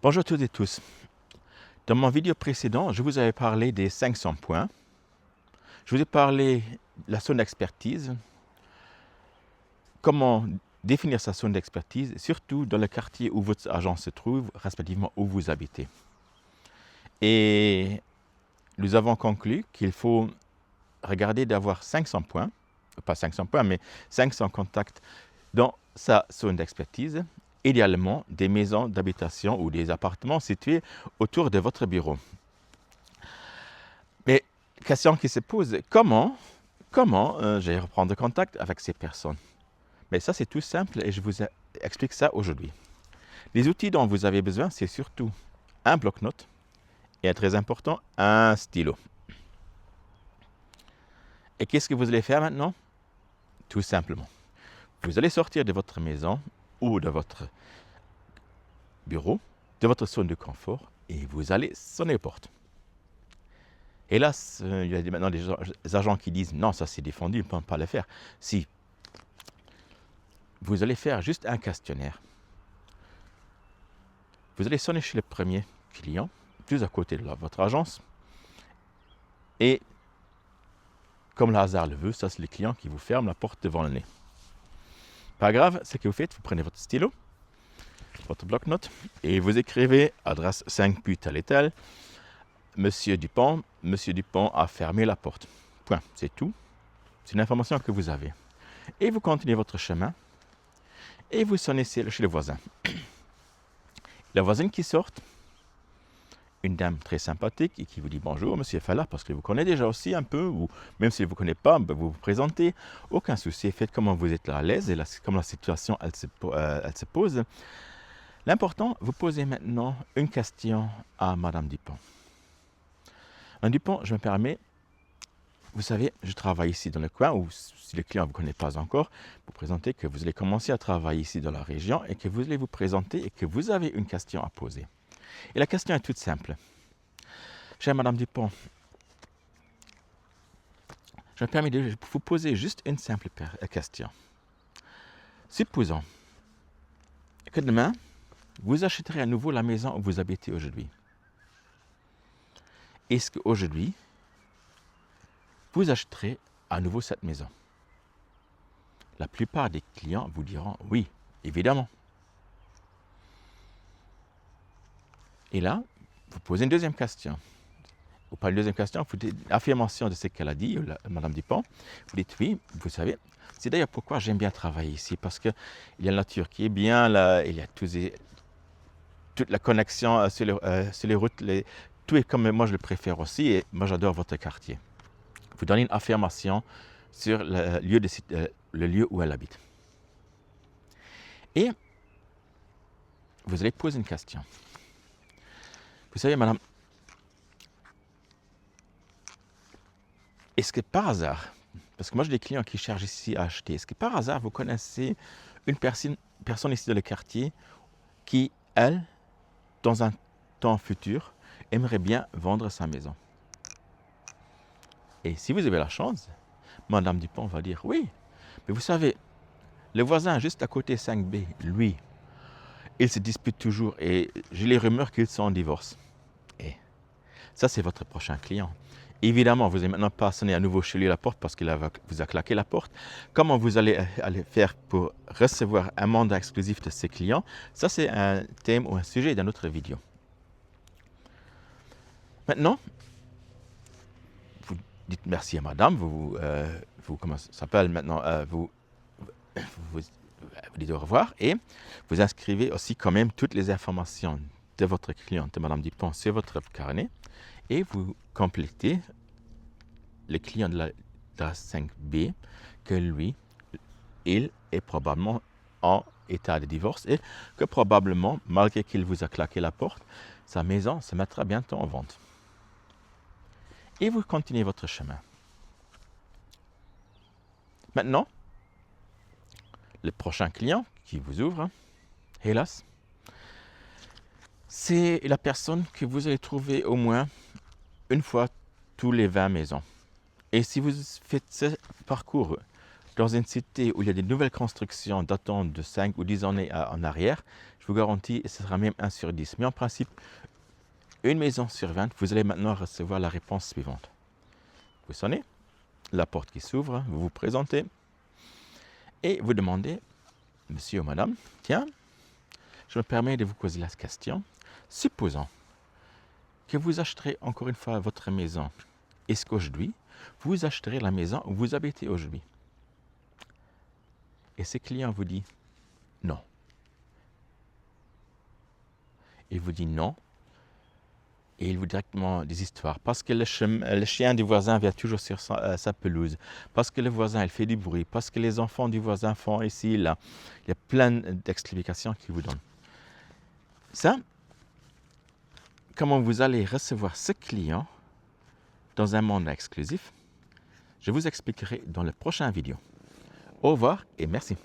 Bonjour à toutes et tous. Dans mon vidéo précédent, je vous avais parlé des 500 points. Je vous ai parlé de la zone d'expertise, comment définir sa zone d'expertise, surtout dans le quartier où votre agence se trouve, respectivement où vous habitez. Et nous avons conclu qu'il faut regarder d'avoir 500 points, pas 500 points, mais 500 contacts dans sa zone d'expertise, idéalement des maisons d'habitation ou des appartements situés autour de votre bureau. Mais question qui se pose, comment je vais reprendre contact avec ces personnes? Mais ça, c'est tout simple et je vous explique ça aujourd'hui. Les outils dont vous avez besoin, c'est surtout un bloc-notes et, très important, un stylo. Et qu'est-ce que vous allez faire maintenant? Tout simplement, vous allez sortir de votre maison ou de votre bureau, de votre zone de confort, et vous allez sonner aux portes. Hélas, il y a maintenant des agents qui disent « Non, ça c'est défendu, ils ne peuvent pas le faire. » Si, vous allez faire juste un questionnaire. Vous allez sonner chez le premier client, plus à côté de votre agence. Et, comme le hasard le veut, ça c'est le client qui vous ferme la porte devant le nez. Pas grave, ce que vous faites, vous prenez votre stylo, votre bloc-notes, et vous écrivez adresse 5 but tel et tel. Monsieur Dupont a fermé la porte. Point, c'est tout. C'est une information que vous avez. Et vous continuez votre chemin et vous sonnez chez le voisin. La voisine qui sort, une dame très sympathique et qui vous dit bonjour, monsieur Falla, parce que vous connaissez déjà aussi un peu, ou même si vous ne connaissez pas, vous vous présentez. Aucun souci, faites comment vous êtes là à l'aise et comme la situation elle se pose. L'important, vous posez maintenant une question à madame Dupont. Madame Dupont, je me permets, vous savez, je travaille ici dans le coin, ou si le client ne vous connaît pas encore, vous présentez que vous allez commencer à travailler ici dans la région et que vous allez vous présenter et que vous avez une question à poser. Et la question est toute simple. Chère madame Dupont, je me permets de vous poser juste une simple question. Supposons que demain, vous achèterez à nouveau la maison où vous habitez aujourd'hui. Est-ce qu'aujourd'hui, vous achèterez à nouveau cette maison? La plupart des clients vous diront oui, évidemment. Et là, vous posez une deuxième question. Ou pas une deuxième question, vous dites l'affirmation de ce qu'elle a dit, madame Dupont. Vous dites oui, vous savez, c'est d'ailleurs pourquoi j'aime bien travailler ici, parce qu'il y a la nature qui est bien, là, il y a toute la connexion sur les routes, tout est comme moi je le préfère aussi, et moi j'adore votre quartier. Vous donnez une affirmation sur le lieu où elle habite. Et vous allez poser une question. Vous savez, madame, est-ce que par hasard, parce que moi j'ai des clients qui cherchent ici à acheter, est-ce que par hasard vous connaissez une personne ici dans le quartier qui, elle, dans un temps futur, aimerait bien vendre sa maison? Et si vous avez la chance, madame Dupont va dire oui. Mais vous savez, le voisin juste à côté 5B, lui, il se dispute toujours et j'ai les rumeurs qu'ils sont en divorce. Et ça, c'est votre prochain client. Évidemment, vous n'allez maintenant pas sonner à nouveau chez lui à la porte parce qu'il vous a claqué la porte. Comment vous allez faire pour recevoir un mandat exclusif de ces clients? Ça, c'est un thème ou un sujet d'une autre vidéo. Maintenant, vous dites merci à madame, vous comment ça s'appelle maintenant, vous dites au revoir et vous inscrivez aussi quand même toutes les informations de votre cliente, de madame Dupont, sur votre carnet et vous complétez le client de la 5B que lui, il est probablement en état de divorce et que probablement, malgré qu'il vous a claqué la porte, sa maison se mettra bientôt en vente. Et vous continuez votre chemin. Maintenant, le prochain client qui vous ouvre, hélas, c'est la personne que vous allez trouver au moins une fois tous les 20 maisons. Et si vous faites ce parcours dans une cité où il y a des nouvelles constructions datant de 5 ou 10 années en arrière, je vous garantis, et ce sera même 1 sur 10. Mais en principe, une maison sur 20, vous allez maintenant recevoir la réponse suivante. Vous sonnez, la porte qui s'ouvre, vous vous présentez et vous demandez, monsieur ou madame, tiens, je me permets de vous poser la question. Supposons que vous acheterez encore une fois votre maison. Est-ce qu'aujourd'hui, vous acheterez la maison où vous habitez aujourd'hui? Et ce client vous dit non. Il vous dit non. Et il vous dit directement des histoires. Parce que le chien du voisin vient toujours sur sa pelouse. Parce que le voisin, il fait du bruit. Parce que les enfants du voisin font ici et là. Il y a plein d'explications qu'il vous donne. Ça, comment vous allez recevoir ce client dans un monde exclusif, je vous expliquerai dans la prochaine vidéo. Au revoir et merci.